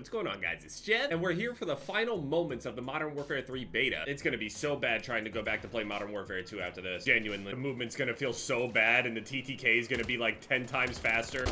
What's going on, guys? It's Jeff, and we're here for the final moments of the Modern Warfare 3 beta. It's gonna be so bad trying to go back to play Modern Warfare 2 after this. Genuinely, the movement's gonna feel so bad, and the TTK is gonna be like 10 times faster.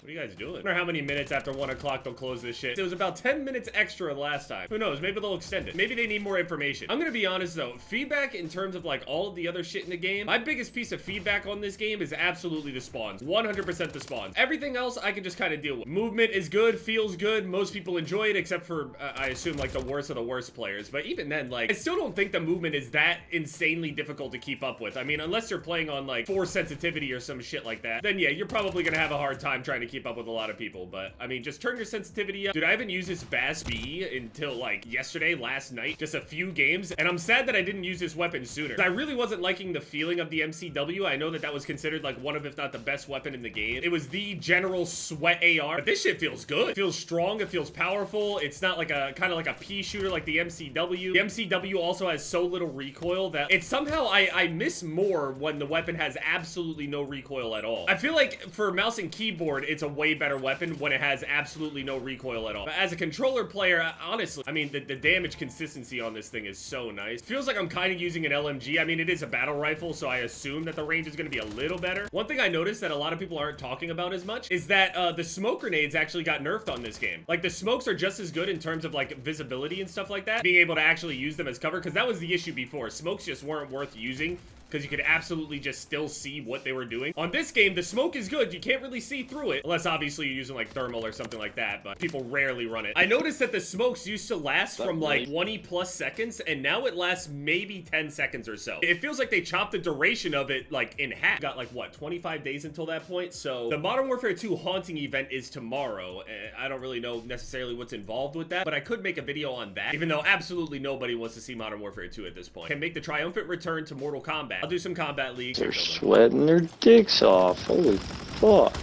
What are you guys doing? I wonder how many minutes after 1 o'clock they'll close this shit. It was about 10 minutes extra last time. Who knows? Maybe they'll extend it. Maybe they need more information. I'm gonna be honest though, feedback in terms of like all of the other shit in the game, my biggest piece of feedback on this game is absolutely the spawns. 100% the spawns. Everything else I can just kind of deal with. Movement is good, feels good. Most people enjoy it except for, I assume, like the worst of the worst players. But even then, like, I still don't think the movement is that insanely difficult to keep up with. I mean, unless you're playing on like 4 sensitivity or some shit like that, then yeah, you're probably gonna have a hard time trying to keep up with a lot of people. But I mean, just turn your sensitivity up. Dude, I haven't used this Bass B until like yesterday, last night, just a few games, and I'm sad that I didn't use this weapon sooner. I really wasn't liking the feeling of the MCW. I know that that was considered like one of, if not the best weapon in the game. It was the general sweat AR, but this shit feels good. It feels strong, it feels powerful. It's not like a kind of like a pea shooter like the MCW. The MCW also has so little recoil that it's somehow I miss more when the weapon has absolutely no recoil at all. I feel like for mouse and keyboard, it's a way better weapon when it has absolutely no recoil at all. But as a controller player, honestly, I mean, the damage consistency on this thing is so nice. Feels like I'm kind of using an LMG. I mean, it is a battle rifle, so I assume that the range is going to be a little better. One thing I noticed that a lot of people aren't talking about as much is that the smoke grenades actually got nerfed on this game. Like, the smokes are just as good in terms of, like, visibility and stuff like that. Being able to actually use them as cover, because that was the issue before. Smokes just weren't worth using, because you could absolutely just still see what they were doing. On this game, the smoke is good. You can't really see through it, unless obviously you're using like thermal or something like that, but people rarely run it. I noticed that the smokes used to last from like 20 plus seconds, and now it lasts maybe 10 seconds or so. It feels like they chopped the duration of it like in half. Got like, what, 25 days until that point? So the Modern Warfare 2 haunting event is tomorrow. I don't really know necessarily what's involved with that, but I could make a video on that, even though absolutely nobody wants to see Modern Warfare 2 at this point. Can make the triumphant return to Mortal Kombat. I'll do some Combat League. They're sweating their dicks off. Holy fuck.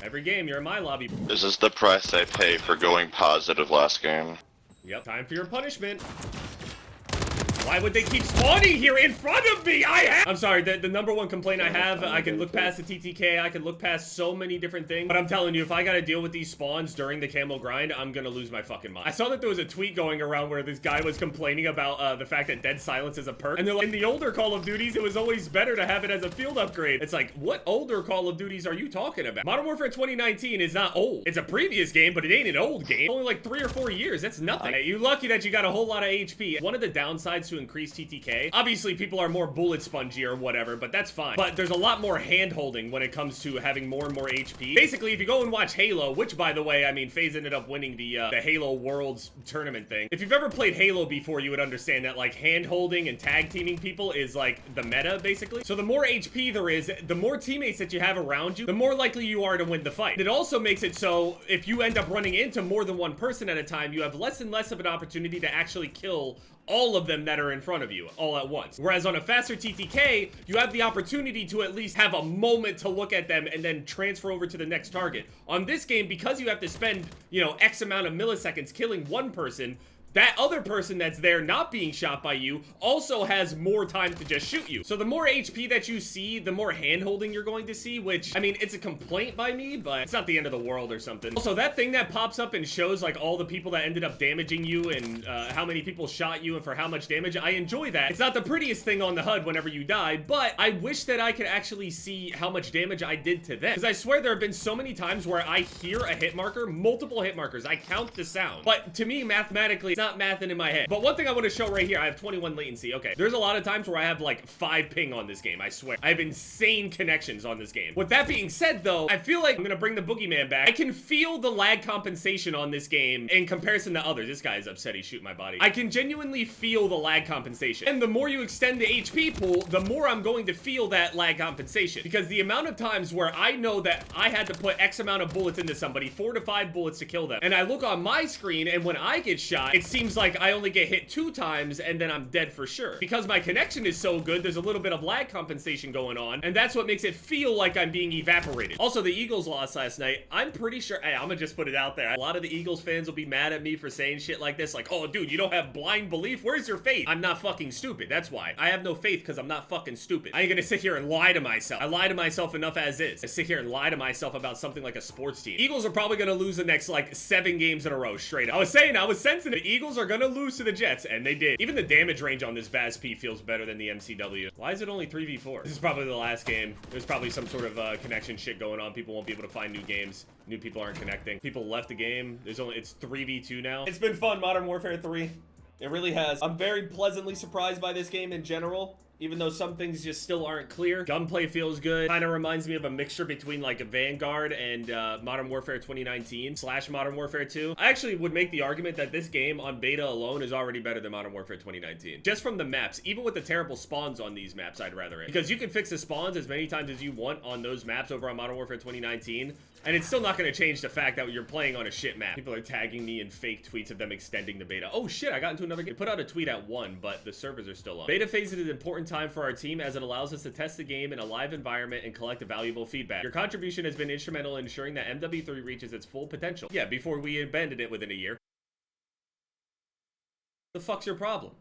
Every game, you're in my lobby. This is the price I pay for going positive last game. Yep, time for your punishment. Why would they keep spawning here in front of me? I'm sorry, the number one complaint I have, I can look past the TTK, I can look past so many different things, but I'm telling you, if I gotta deal with these spawns during the camo grind, I'm gonna lose my fucking mind. I saw that there was a tweet going around where this guy was complaining about the fact that dead silence is a perk, and they're like, in the older Call of Duties, it was always better to have it as a field upgrade. It's like, what older Call of Duties are you talking about? Modern Warfare 2019 is not old. It's a previous game, but it ain't an old game. It's only like 3 or 4 years, that's nothing. Hey, you're lucky that you got a whole lot of HP. One of the downsides to increase TTK, obviously people are more bullet spongy or whatever, but that's fine. But there's a lot more hand holding when it comes to having more and more HP. Basically, if you go and watch Halo, which by the way, I mean, FaZe ended up winning the Halo Worlds tournament thing. If you've ever played Halo before, you would understand that like hand holding and tag teaming people is like the meta basically. So the more HP there is, the more teammates that you have around you, the more likely you are to win the fight. It also makes it so if you end up running into more than one person at a time, you have less and less of an opportunity to actually kill all of them that are in front of you all at once. Whereas on a faster TTK, you have the opportunity to at least have a moment to look at them and then transfer over to the next target. On this game, because you have to spend, you know, X amount of milliseconds killing one person, that other person that's there not being shot by you also has more time to just shoot you. So the more HP that you see, the more hand-holding you're going to see, which, I mean, it's a complaint by me, but it's not the end of the world or something. Also, that thing that pops up and shows, like, all the people that ended up damaging you and how many people shot you and for how much damage, I enjoy that. It's not the prettiest thing on the HUD whenever you die, but I wish that I could actually see how much damage I did to them. Because I swear there have been so many times where I hear a hit marker, multiple hit markers, I count the sound. But to me, mathematically, not mathing in my head. But one thing I want to show right here, I have 21 latency. Okay, there's a lot of times where I have like 5 ping on this game, I swear. I have insane connections on this game. With that being said though, I feel like I'm gonna bring the boogeyman back. I can feel the lag compensation on this game in comparison to others. This guy is upset he's shooting my body. I can genuinely feel the lag compensation. And the more you extend the HP pool, the more I'm going to feel that lag compensation. Because the amount of times where I know that I had to put X amount of bullets into somebody, 4 to 5 bullets to kill them, and I look on my screen and when I get shot, it's seems like I only get hit 2 times and then I'm dead for sure. Because my connection is so good, there's a little bit of lag compensation going on, and that's what makes it feel like I'm being evaporated. Also, the Eagles lost last night. I'm pretty sure, hey, I'm gonna just put it out there. A lot of the Eagles fans will be mad at me for saying shit like this, like, oh, dude, you don't have blind belief? Where's your faith? I'm not fucking stupid, that's why. I have no faith because I'm not fucking stupid. I ain't gonna sit here and lie to myself. I lie to myself enough as is. I sit here and lie to myself about something like a sports team. Eagles are probably gonna lose the next, like, 7 games in a row straight up. I was sensing it. The Eagles are gonna lose to the Jets, and they did. Even the damage range on this BAS-P feels better than the MCW. Why is it only 3v4? This is probably the last game. There's probably some sort of connection shit going on. People won't be able to find new games. New people aren't connecting. People left the game. It's 3v2 now. It's been fun, Modern Warfare 3. It really has. I'm very pleasantly surprised by this game in general, even though some things just still aren't clear. Gunplay feels good. Kind of reminds me of a mixture between like a Vanguard and Modern Warfare 2019 / Modern Warfare 2. I actually would make the argument that this game on beta alone is already better than Modern Warfare 2019. Just from the maps, even with the terrible spawns on these maps, I'd rather it. Because you can fix the spawns as many times as you want on those maps over on Modern Warfare 2019, and it's still not going to change the fact that you're playing on a shit map. People are tagging me in fake tweets of them extending the beta. Oh shit, I got into another game. They put out a tweet at 1, but the servers are still on. Beta phase is an important time for our team as it allows us to test the game in a live environment and collect valuable feedback. Your contribution has been instrumental in ensuring that MW3 reaches its full potential. Yeah, before we abandoned it within a year. The fuck's your problem?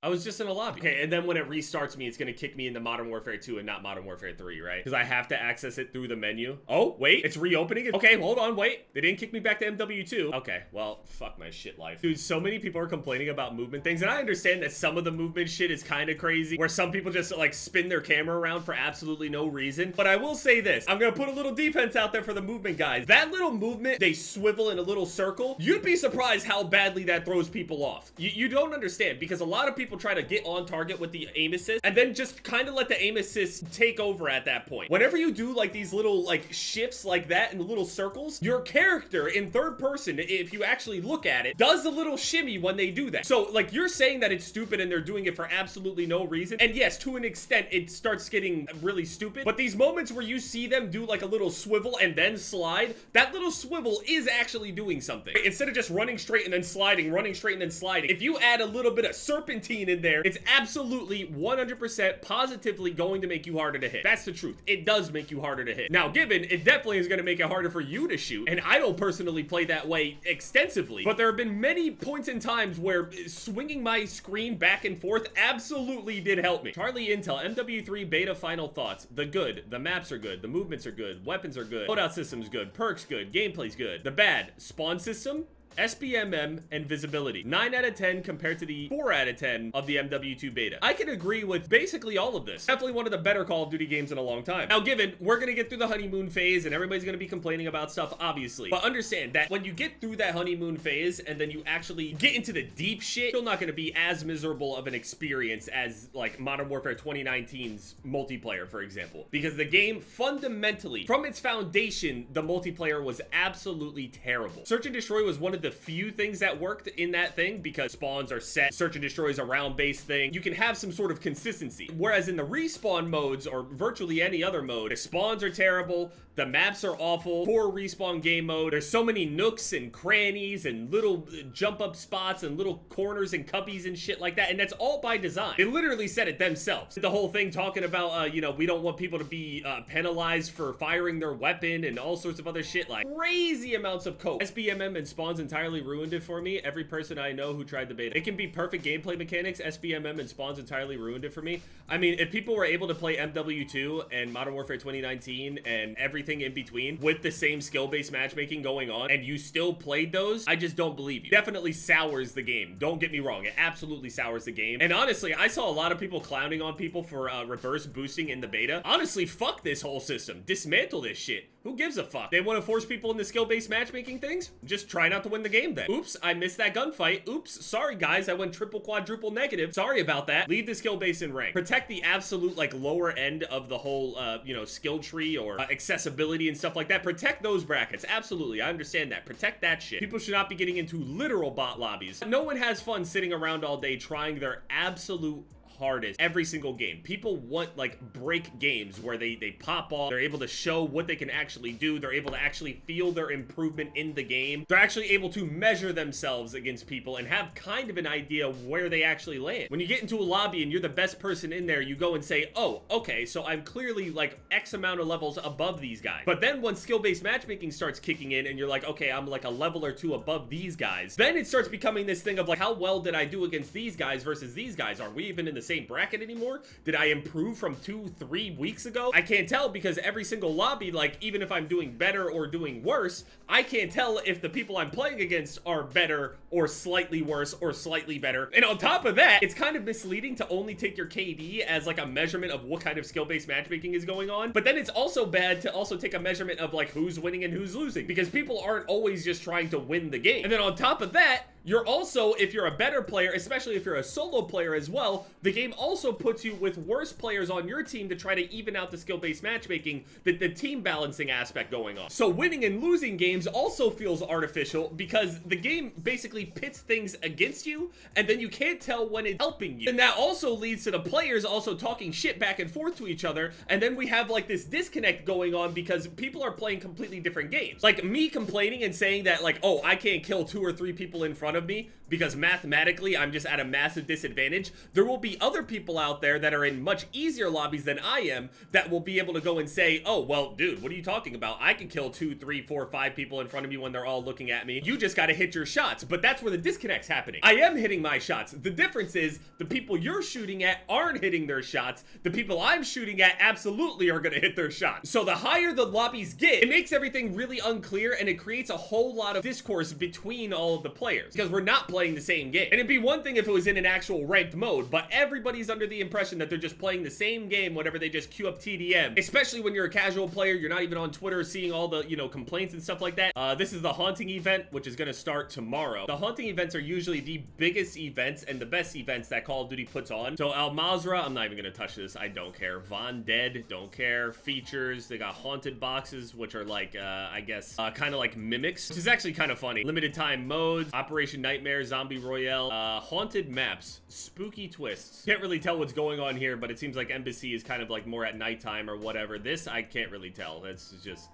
I was just in a lobby. Okay, and then when it restarts me, it's gonna kick me into Modern Warfare 2 and not Modern Warfare 3, right? Because I have to access it through the menu. Oh, wait, it's reopening it. Okay, hold on, wait. They didn't kick me back to MW2. Okay, well, fuck my shit life. Dude, so many people are complaining about movement things, and I understand that some of the movement shit is kind of crazy, where some people just, like, spin their camera around for absolutely no reason. But I will say this. I'm gonna put a little defense out there for the movement guys. That little movement, they swivel in a little circle. You'd be surprised how badly that throws people off. You don't understand, because a lot of people try to get on target with the aim assist and then just kind of let the aim assist take over at that point. Whenever you do like these little like shifts like that in the little circles, your character in third person, if you actually look at it, does a little shimmy when they do that. So like you're saying that it's stupid and they're doing it for absolutely no reason. And yes, to an extent, it starts getting really stupid. But these moments where you see them do like a little swivel and then slide, that little swivel is actually doing something. Instead of just running straight and then sliding, running straight and then sliding, if you add a little bit of serpentine in there, it's absolutely 100% positively going to make you harder to hit. That's the truth. It does make you harder to hit. Now, given, it definitely is going to make it harder for you to shoot, and I don't personally play that way extensively, but there have been many points in times where swinging my screen back and forth absolutely did help me. Charlie Intel, MW3 beta final thoughts. The good, the maps are good, the movements are good, weapons are good, loadout system's good, perks good, gameplay's good. The bad, spawn system, SBMM, and visibility. 9 out of 10 compared to the 4 out of 10 of the MW2 beta. I can agree with basically all of this. Definitely one of the better Call of Duty games in a long time. Now, given, we're gonna get through the honeymoon phase and everybody's gonna be complaining about stuff, obviously. But understand that when you get through that honeymoon phase and then you actually get into the deep shit, still not gonna be as miserable of an experience as like Modern Warfare 2019's multiplayer, for example. Because the game fundamentally, from its foundation, the multiplayer was absolutely terrible. Search and Destroy was one of the few things that worked in that thing because spawns are set, search and destroy is a round-based thing. You can have some sort of consistency. Whereas in the respawn modes or virtually any other mode, the spawns are terrible, the maps are awful, poor respawn game mode. There's so many nooks and crannies and little jump up spots and little corners and cubbies and shit like that. And that's all by design. They literally said it themselves. The whole thing talking about, you know, we don't want people to be penalized for firing their weapon and all sorts of other shit, like crazy amounts of code. SBMM and spawns entirely ruined it for me. Every person I know who tried the beta. It can be perfect gameplay mechanics. SBMM and spawns entirely ruined it for me. I mean, if people were able to play MW2 and Modern Warfare 2019 and everything in between with the same skill-based matchmaking going on and you still played those, I just don't believe you. Definitely sours the game. Don't get me wrong. It absolutely sours the game. And honestly, I saw a lot of people clowning on people for reverse boosting in the beta. Honestly, fuck this whole system. Dismantle this shit. Who gives a fuck? They want to force people into skill-based matchmaking things? Just try not to win the game then. Oops, I missed that gunfight. Oops, sorry guys, I went triple, quadruple negative. Sorry about that. Leave the skill base in rank. Protect the absolute like lower end of the whole, you know, skill tree or accessibility and stuff like that. Protect those brackets. Absolutely, I understand that. Protect that shit. People should not be getting into literal bot lobbies. No one has fun sitting around all day trying their absolute hardest every single game. People want like break games where they pop off, they're able to show what they can actually do, they're able to actually feel their improvement in the game, they're actually able to measure themselves against people and have kind of an idea where they actually land. When you get into a lobby and you're the best person in there, you go and say, oh, okay, so I'm clearly like X amount of levels above these guys. But then once skill-based matchmaking starts kicking in and you're like, okay, I'm like a level or two above these guys, then it starts becoming this thing of like, how well did I do against these guys versus these guys? Are we even in the same bracket anymore? Did I improve from 2-3 weeks ago? I can't tell because every single lobby, like even if I'm doing better or doing worse, I can't tell if the people I'm playing against are better or slightly worse or slightly better. And on top of that, it's kind of misleading to only take your KD as like a measurement of what kind of skill-based matchmaking is going on. But then it's also bad to also take a measurement of like who's winning and who's losing, because people aren't always just trying to win the game. And then on top of that, you're also, if you're a better player, especially if you're a solo player as well, the game also puts you with worse players on your team to try to even out the skill-based matchmaking, the team balancing aspect going on. So winning and losing games also feels artificial because the game basically pits things against you, and then you can't tell when it's helping you. And that also leads to the players also talking shit back and forth to each other, and then we have like this disconnect going on because people are playing completely different games. Like me complaining and saying that like, oh, I can't kill 2 or 3 people in front of me because mathematically I'm just at a massive disadvantage. There will be other people out there that are in much easier lobbies than I am that will be able to go and say, oh, well, dude, what are you talking about? I can kill 2, 3, 4, 5 people in front of me when they're all looking at me. You just got to hit your shots. But that's where the disconnect's happening. I am hitting my shots. The difference is the people you're shooting at aren't hitting their shots. The people I'm shooting at absolutely are going to hit their shots. So the higher the lobbies get, it makes everything really unclear, and it creates a whole lot of discourse between all of the players because we're not playing the same game. And it'd be one thing if it was in an actual ranked mode, but everybody's under the impression that they're just playing the same game whenever they just queue up TDM, especially when you're a casual player. You're not even on Twitter seeing all the, complaints and stuff like that. This is the haunting event, which is going to start tomorrow. The haunting events are usually the biggest events and the best events that Call of Duty puts on. So Al Mazrah, I'm not even going to touch this. I don't care. Von Dead, don't care. Features, they got haunted boxes, which are like, I guess, kind of like mimics, which is actually kind of funny. Limited time modes, Operation Nightmare, Zombie Royale, haunted maps, spooky twists. Can't really tell what's going on here, but it seems like Embassy is kind of like more at nighttime or whatever. This, I can't really tell. That's just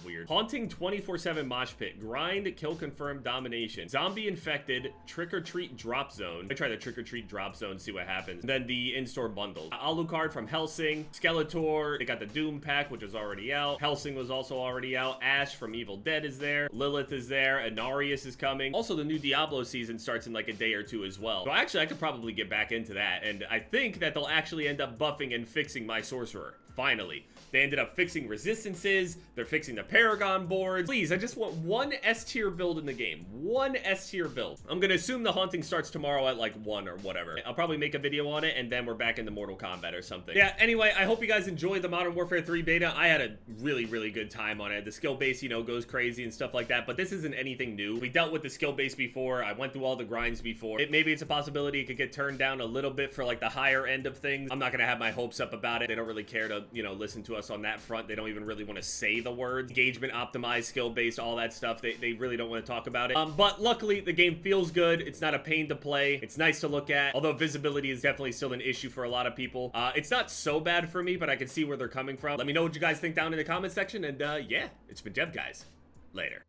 weird. Haunting 24/7 mosh pit, grind, kill confirmed, domination, zombie infected, trick or treat drop zone. I try the trick or treat drop zone, see what happens. And then the in-store bundle, Alucard from Helsing, Skeletor, they got the Doom pack, which was already out. Helsing was also already out. Ash from Evil Dead is there. Lilith is there. Inarius is coming. Also, the new Diablo season starts in like a day or 2 as well. So actually, I could probably get back into that, and I think that they'll actually end up buffing and fixing my sorcerer. Finally. They ended up fixing resistances. They're fixing the Paragon boards. Please, I just want one S-tier build in the game. One S-tier build. I'm gonna assume the haunting starts tomorrow at like 1 or whatever. I'll probably make a video on it, and then we're back into Mortal Kombat or something. Yeah, anyway, I hope you guys enjoyed the Modern Warfare 3 beta. I had a really, really good time on it. The skill base, goes crazy and stuff like that, but this isn't anything new. We dealt with the skill base before. I went through all the grinds before. Maybe it's a possibility it could get turned down a little bit for like the higher end of things. I'm not gonna have my hopes up about it. They don't really care to, listen to us on that front. They don't even really want to say the words engagement, optimized, skill based, all that stuff. They really don't want to talk about it. But luckily the game feels good. It's not a pain to play. It's nice to look at, although visibility is definitely still an issue for a lot of people. It's not so bad for me, but I can see where they're coming from. Let me know what you guys think down in the comment section, and yeah, it's been Jeff, guys. Later.